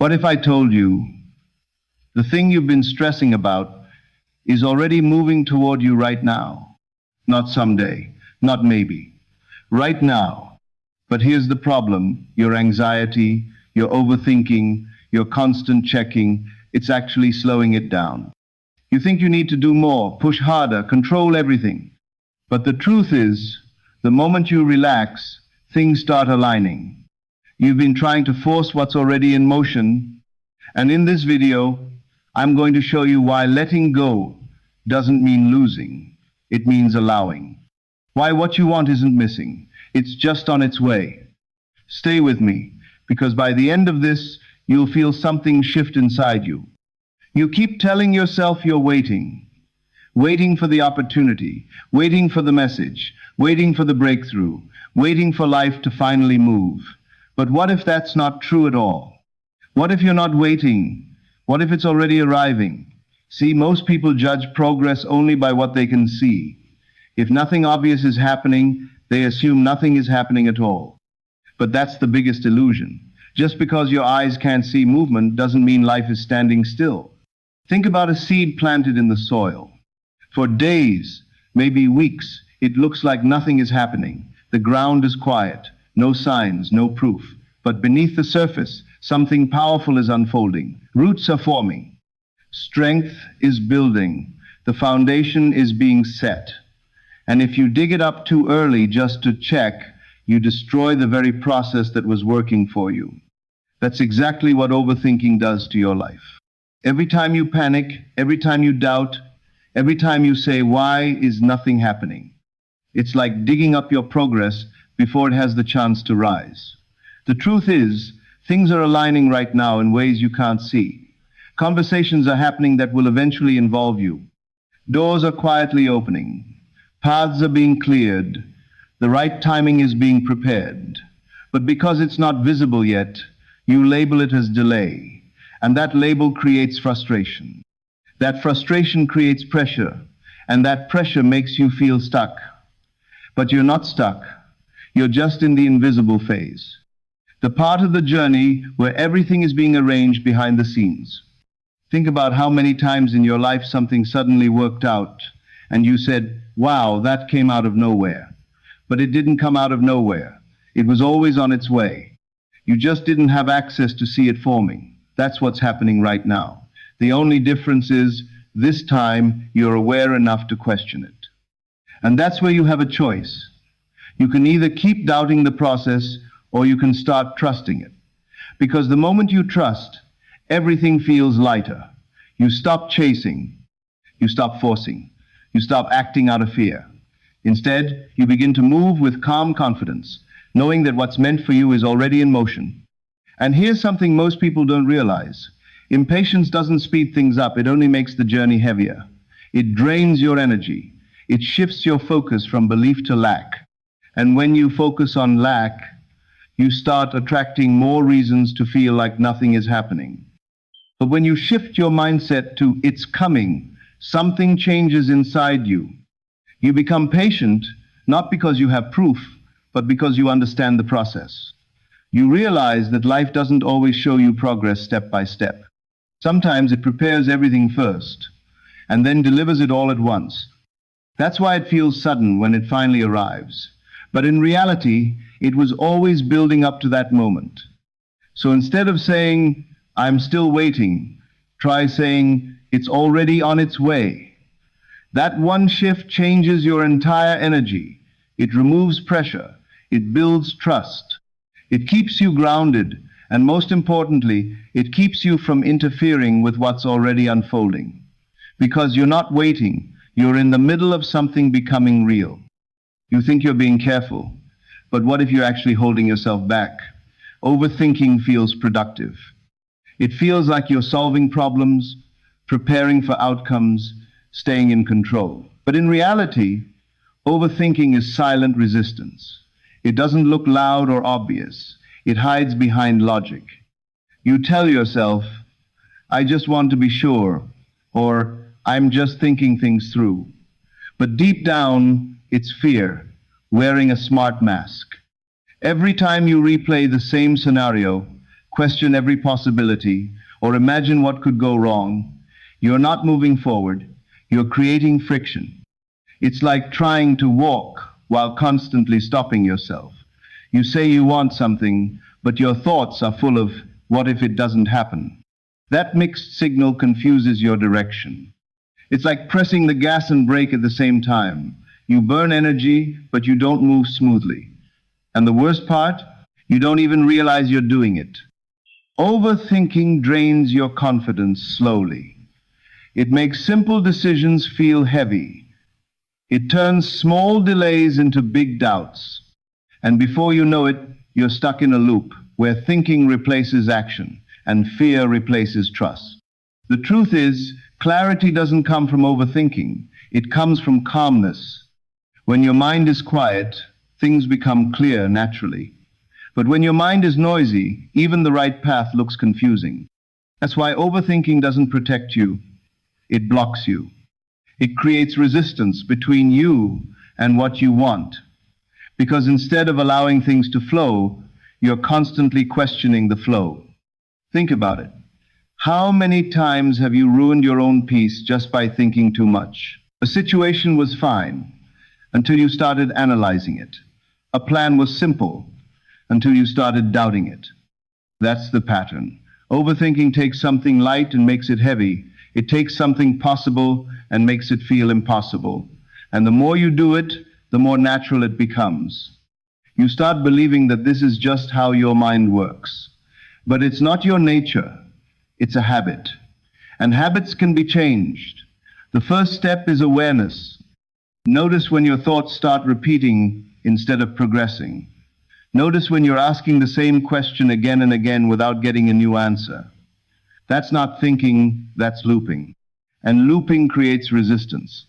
What if I told you the thing you've been stressing about is already moving toward you right now? Not someday, not maybe, right now. But here's the problem: your anxiety, your overthinking, your constant checking, it's actually slowing it down. You think you need to do more, push harder, control everything. But the truth is, the moment you relax, things start aligning. You've been trying to force what's already in motion, and in this video, I'm going to show you why letting go doesn't mean losing. It means allowing. Why what you want isn't missing. It's just on its way. Stay with me, because by the end of this, you'll feel something shift inside you. You keep telling yourself you're waiting for the opportunity, waiting for the message, waiting for the breakthrough, waiting for life to finally move. But what if that's not true at all? What if you're not waiting? What if it's already arriving? See, most people judge progress only by what they can see. If nothing obvious is happening, they assume nothing is happening at all. But that's the biggest illusion. Just because your eyes can't see movement doesn't mean life is standing still. Think about a seed planted in the soil. For days, maybe weeks, it looks like nothing is happening. The ground is quiet, no signs, no proof. But beneath the surface, something powerful is unfolding. Roots are forming. Strength is building. The foundation is being set. And if you dig it up too early just to check, you destroy the very process that was working for you. That's exactly what overthinking does to your life. Every time you panic, every time you doubt, every time you say, why is nothing happening? It's like digging up your progress before it has the chance to rise. The truth is, things are aligning right now in ways you can't see. Conversations are happening that will eventually involve you. Doors are quietly opening. Paths are being cleared. The right timing is being prepared. But because it's not visible yet, you label it as delay. And that label creates frustration. That frustration creates pressure. And that pressure makes you feel stuck. But you're not stuck. You're just in the invisible phase. The part of the journey where everything is being arranged behind the scenes. Think about how many times in your life something suddenly worked out and you said, wow, that came out of nowhere. But it didn't come out of nowhere. It was always on its way. You just didn't have access to see it forming. That's what's happening right now. The only difference is, this time, you're aware enough to question it. And that's where you have a choice. You can either keep doubting the process, or you can start trusting it. Because the moment you trust, everything feels lighter. You stop chasing. You stop forcing. You stop acting out of fear. Instead, you begin to move with calm confidence, knowing that what's meant for you is already in motion. And here's something most people don't realize. Impatience doesn't speed things up, it only makes the journey heavier. It drains your energy. It shifts your focus from belief to lack. And when you focus on lack, you start attracting more reasons to feel like nothing is happening. But when you shift your mindset to it's coming, something changes inside you. You become patient, not because you have proof, but because you understand the process. You realize that life doesn't always show you progress step by step. Sometimes it prepares everything first, and then delivers it all at once. That's why it feels sudden when it finally arrives. But in reality, it was always building up to that moment. So instead of saying, I'm still waiting, try saying, it's already on its way. That one shift changes your entire energy. It removes pressure. It builds trust. It keeps you grounded, and most importantly, it keeps you from interfering with what's already unfolding. Because you're not waiting, you're in the middle of something becoming real. You think you're being careful, but what if you're actually holding yourself back? Overthinking feels productive. It feels like you're solving problems, preparing for outcomes, staying in control. But in reality, overthinking is silent resistance. It doesn't look loud or obvious. It hides behind logic. You tell yourself, I just want to be sure, or I'm just thinking things through. But deep down, it's fear, wearing a smart mask. Every time you replay the same scenario, question every possibility, or imagine what could go wrong, you're not moving forward, you're creating friction. It's like trying to walk while constantly stopping yourself. You say you want something, but your thoughts are full of, what if it doesn't happen? That mixed signal confuses your direction. It's like pressing the gas and brake at the same time. You burn energy, but you don't move smoothly. And the worst part, you don't even realize you're doing it. Overthinking drains your confidence slowly. It makes simple decisions feel heavy. It turns small delays into big doubts. And before you know it, you're stuck in a loop where thinking replaces action and fear replaces trust. The truth is, clarity doesn't come from overthinking. It comes from calmness. When your mind is quiet, things become clear naturally. But when your mind is noisy, even the right path looks confusing. That's why overthinking doesn't protect you. It blocks you. It creates resistance between you and what you want. Because instead of allowing things to flow, you're constantly questioning the flow. Think about it. How many times have you ruined your own peace just by thinking too much? A situation was fine until you started analyzing it. A plan was simple until you started doubting it. That's the pattern. Overthinking takes something light and makes it heavy. It takes something possible and makes it feel impossible. And the more you do it, the more natural it becomes. You start believing that this is just how your mind works. But it's not your nature. It's a habit. And habits can be changed. The first step is awareness. Notice when your thoughts start repeating instead of progressing. Notice when you're asking the same question again and again without getting a new answer. That's not thinking, that's looping. And looping creates resistance.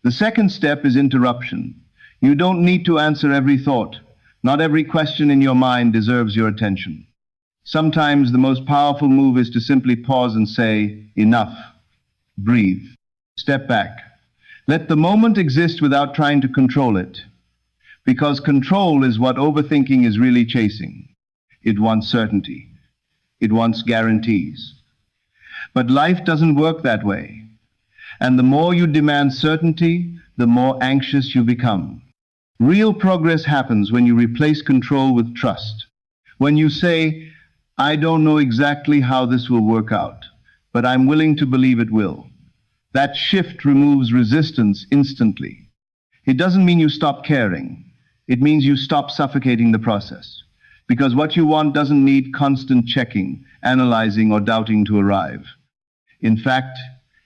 The second step is interruption. You don't need to answer every thought. Not every question in your mind deserves your attention. Sometimes the most powerful move is to simply pause and say, enough. Breathe. Step back. Let the moment exist without trying to control it. Because control is what overthinking is really chasing. It wants certainty. It wants guarantees. But life doesn't work that way. And the more you demand certainty, the more anxious you become. Real progress happens when you replace control with trust. When you say, I don't know exactly how this will work out, but I'm willing to believe it will. That shift removes resistance instantly. It doesn't mean you stop caring. It means you stop suffocating the process. Because what you want doesn't need constant checking, analyzing, or doubting to arrive. In fact,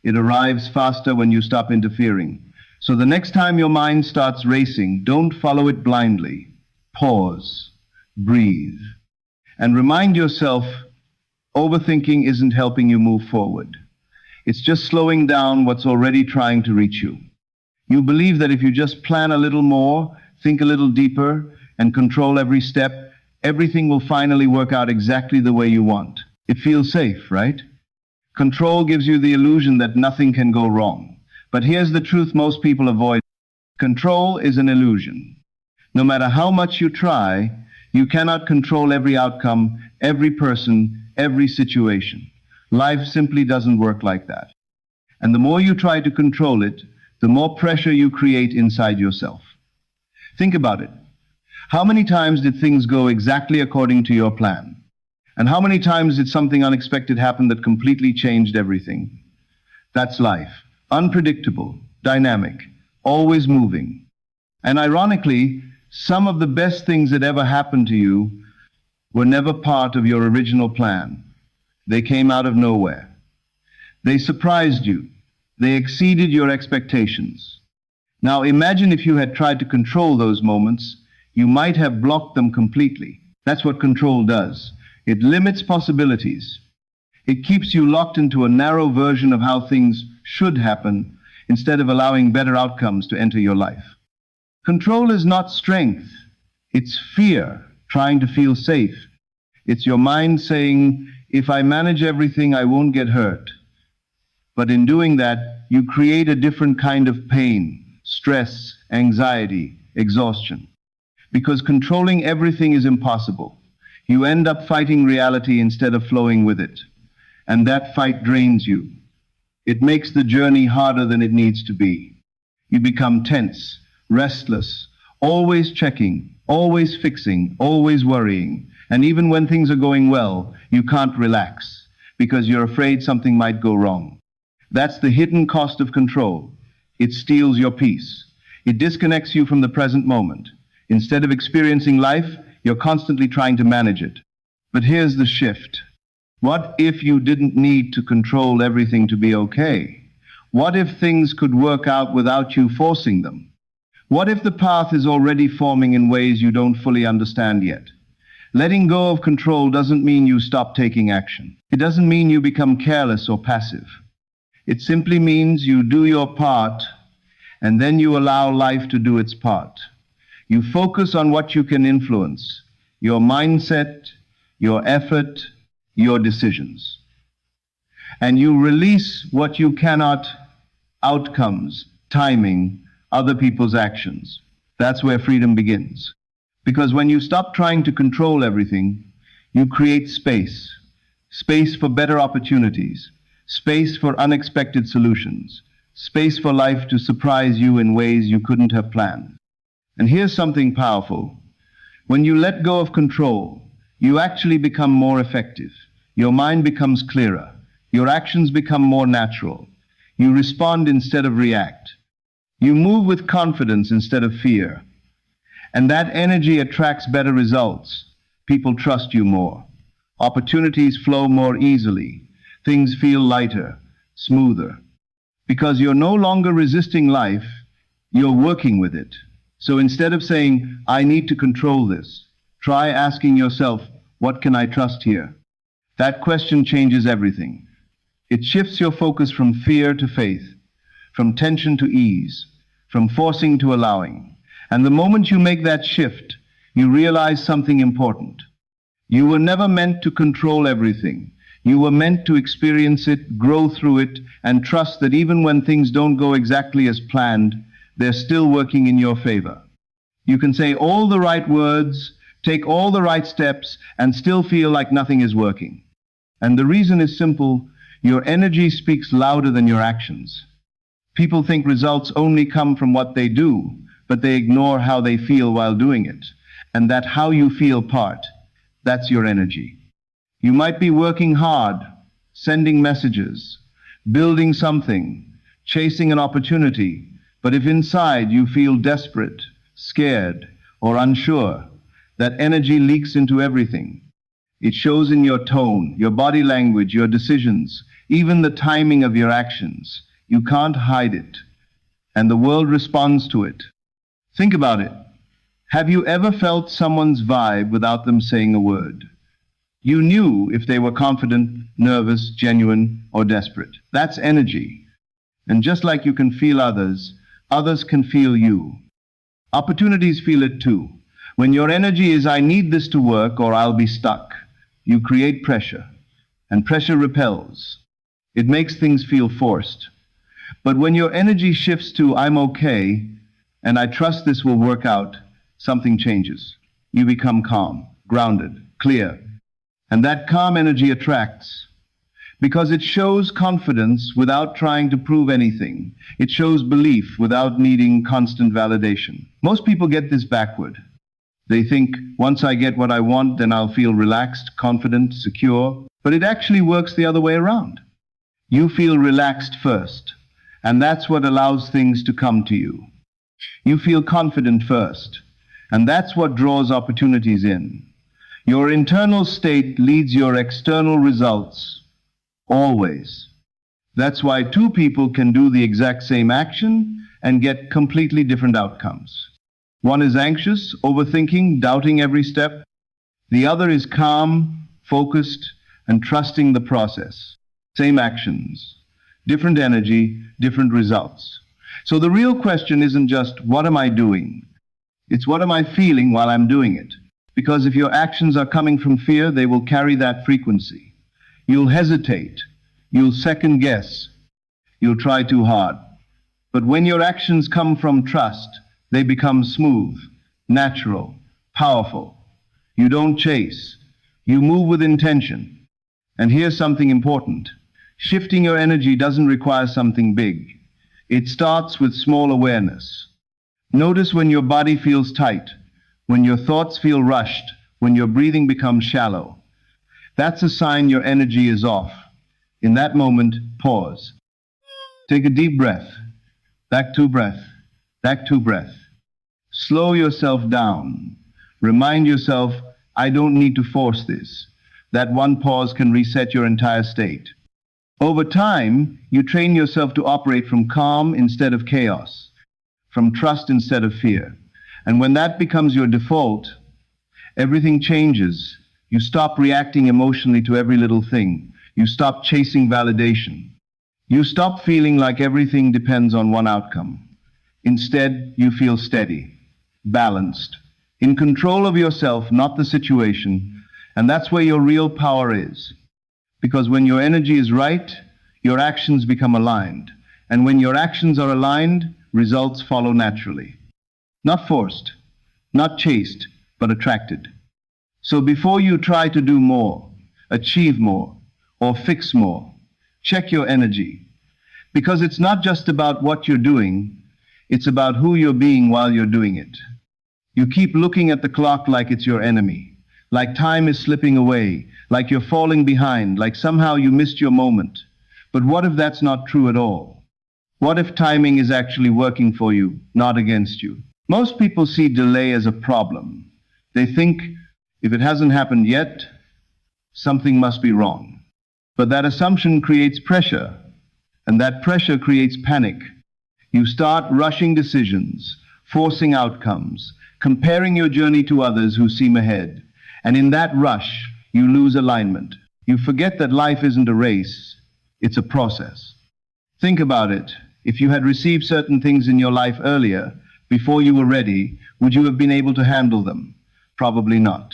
it arrives faster when you stop interfering. So the next time your mind starts racing, don't follow it blindly. Pause, breathe, and remind yourself, overthinking isn't helping you move forward. It's just slowing down what's already trying to reach you. You believe that if you just plan a little more, think a little deeper, and control every step, everything will finally work out exactly the way you want. It feels safe, right? Control gives you the illusion that nothing can go wrong. But here's the truth most people avoid. Control is an illusion. No matter how much you try, you cannot control every outcome, every person, every situation. Life simply doesn't work like that. And the more you try to control it, the more pressure you create inside yourself. Think about it. How many times did things go exactly according to your plan? And how many times did something unexpected happen that completely changed everything? That's life. Unpredictable, dynamic, always moving. And ironically, some of the best things that ever happened to you were never part of your original plan. They came out of nowhere. They surprised you. They exceeded your expectations. Now imagine if you had tried to control those moments, you might have blocked them completely. That's what control does. It limits possibilities. It keeps you locked into a narrow version of how things should happen instead of allowing better outcomes to enter your life. Control is not strength. It's fear trying to feel safe. It's your mind saying, if I manage everything, I won't get hurt. But in doing that, you create a different kind of pain, stress, anxiety, exhaustion. Because controlling everything is impossible. You end up fighting reality instead of flowing with it. And that fight drains you. It makes the journey harder than it needs to be. You become tense, restless, always checking, always fixing, always worrying. And even when things are going well, you can't relax because you're afraid something might go wrong. That's the hidden cost of control. It steals your peace. It disconnects you from the present moment. Instead of experiencing life, you're constantly trying to manage it. But here's the shift. What if you didn't need to control everything to be okay? What if things could work out without you forcing them? What if the path is already forming in ways you don't fully understand yet? Letting go of control doesn't mean you stop taking action. It doesn't mean you become careless or passive. It simply means you do your part, and then you allow life to do its part. You focus on what you can influence, your mindset, your effort, your decisions. And you release what you cannot, outcomes, timing, other people's actions. That's where freedom begins. Because when you stop trying to control everything, you create space. Space for better opportunities. Space for unexpected solutions. Space for life to surprise you in ways you couldn't have planned. And here's something powerful. When you let go of control, you actually become more effective. Your mind becomes clearer. Your actions become more natural. You respond instead of react. You move with confidence instead of fear. And that energy attracts better results. People trust you more. Opportunities flow more easily. Things feel lighter, smoother. Because you're no longer resisting life, you're working with it. So instead of saying, I need to control this, try asking yourself, what can I trust here? That question changes everything. It shifts your focus from fear to faith, from tension to ease, from forcing to allowing. And the moment you make that shift, you realize something important. You were never meant to control everything. You were meant to experience it, grow through it, and trust that even when things don't go exactly as planned, they're still working in your favor. You can say all the right words, take all the right steps, and still feel like nothing is working. And the reason is simple. Your energy speaks louder than your actions. People think results only come from what they do, but they ignore how they feel while doing it. And that how you feel part, that's your energy. You might be working hard, sending messages, building something, chasing an opportunity, but if inside you feel desperate, scared, or unsure, that energy leaks into everything. It shows in your tone, your body language, your decisions, even the timing of your actions. You can't hide it, and the world responds to it. Think about it. Have you ever felt someone's vibe without them saying a word? You knew if they were confident, nervous, genuine, or desperate. That's energy. And just like you can feel others, others can feel you. Opportunities feel it too. When your energy is, I need this to work or I'll be stuck, you create pressure. And pressure repels. It makes things feel forced. But when your energy shifts to, I'm okay, and I trust this will work out, something changes. You become calm, grounded, clear. And that calm energy attracts. Because it shows confidence without trying to prove anything. It shows belief without needing constant validation. Most people get this backward. They think, once I get what I want, then I'll feel relaxed, confident, secure. But it actually works the other way around. You feel relaxed first, and that's what allows things to come to you. You feel confident first, and that's what draws opportunities in. Your internal state leads your external results, always. That's why two people can do the exact same action and get completely different outcomes. One is anxious, overthinking, doubting every step. The other is calm, focused, and trusting the process. Same actions, different energy, different results. So the real question isn't just, what am I doing? It's what am I feeling while I'm doing it? Because if your actions are coming from fear, they will carry that frequency. You'll hesitate. You'll second guess. You'll try too hard. But when your actions come from trust, they become smooth, natural, powerful. You don't chase. You move with intention. And here's something important. Shifting your energy doesn't require something big. It starts with small awareness. Notice when your body feels tight, when your thoughts feel rushed, when your breathing becomes shallow. That's a sign your energy is off. In that moment, pause. Take a deep breath. Back to breath. Back to breath. Slow yourself down. Remind yourself, I don't need to force this. That one pause can reset your entire state. Over time, you train yourself to operate from calm instead of chaos, from trust instead of fear. And when that becomes your default, everything changes. You stop reacting emotionally to every little thing. You stop chasing validation. You stop feeling like everything depends on one outcome. Instead, you feel steady, balanced, in control of yourself, not the situation. And that's where your real power is. Because when your energy is right, your actions become aligned. And when your actions are aligned, results follow naturally. Not forced, not chased, but attracted. So before you try to do more, achieve more, or fix more, check your energy. Because it's not just about what you're doing, it's about who you're being while you're doing it. You keep looking at the clock like it's your enemy, like time is slipping away, like you're falling behind, like somehow you missed your moment. But what if that's not true at all? What if timing is actually working for you, not against you? Most people see delay as a problem. They think, if it hasn't happened yet, something must be wrong. But that assumption creates pressure, and that pressure creates panic. You start rushing decisions, forcing outcomes, comparing your journey to others who seem ahead. And in that rush, you lose alignment. You forget that life isn't a race, it's a process. Think about it. If you had received certain things in your life earlier, before you were ready, would you have been able to handle them? Probably not.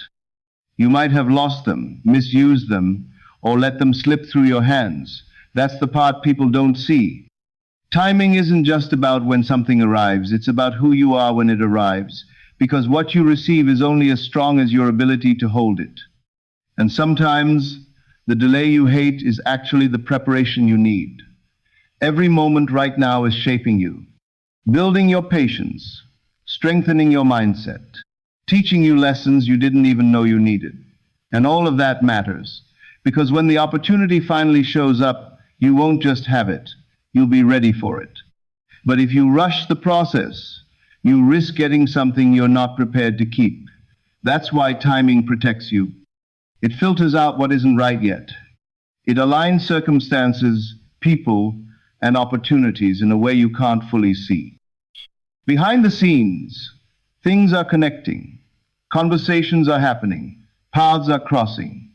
You might have lost them, misused them, or let them slip through your hands. That's the part people don't see. Timing isn't just about when something arrives, it's about who you are when it arrives, because what you receive is only as strong as your ability to hold it. And sometimes, the delay you hate is actually the preparation you need. Every moment right now is shaping you, building your patience, strengthening your mindset, teaching you lessons you didn't even know you needed. And all of that matters, because when the opportunity finally shows up, you won't just have it, you'll be ready for it. But if you rush the process, you risk getting something you're not prepared to keep. That's why timing protects you. It filters out what isn't right yet. It aligns circumstances, people, and opportunities in a way you can't fully see. Behind the scenes, things are connecting, conversations are happening, paths are crossing,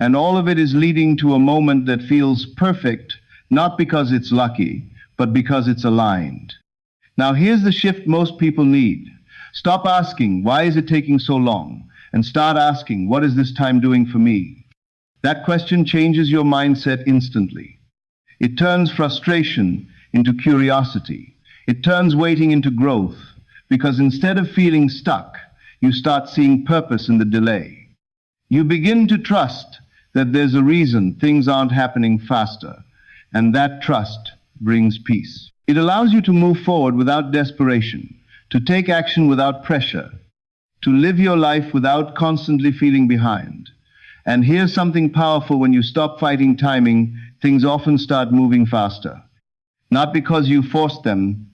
and all of it is leading to a moment that feels perfect, not because it's lucky, but because it's aligned. Now here's the shift most people need. Stop asking, why is it taking so long? And start asking, what is this time doing for me? That question changes your mindset instantly. It turns frustration into curiosity. It turns waiting into growth, because instead of feeling stuck, you start seeing purpose in the delay. You begin to trust that there's a reason things aren't happening faster, and that trust brings peace. It allows you to move forward without desperation, to take action without pressure, to live your life without constantly feeling behind. And here's something powerful: when you stop fighting timing, things often start moving faster. Not because you forced them,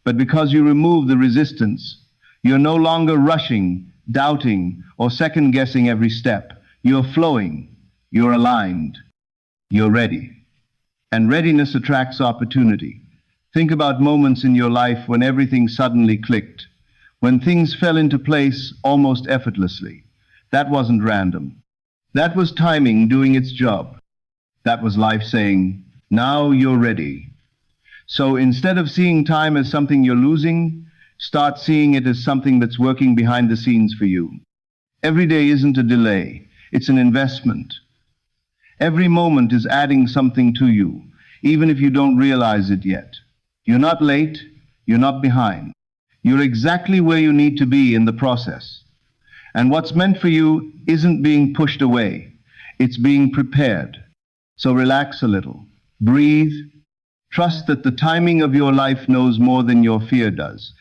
but because you remove the resistance. You're no longer rushing, doubting, or second-guessing every step. You're flowing, you're aligned, you're ready. And readiness attracts opportunity. Think about moments in your life when everything suddenly clicked, when things fell into place almost effortlessly. That wasn't random. That was timing doing its job. That was life saying, now you're ready. So instead of seeing time as something you're losing, start seeing it as something that's working behind the scenes for you. Every day isn't a delay, it's an investment. Every moment is adding something to you, even if you don't realize it yet. You're not late, you're not behind. You're exactly where you need to be in the process. And what's meant for you isn't being pushed away. It's being prepared. So relax a little. Breathe. Trust that the timing of your life knows more than your fear does.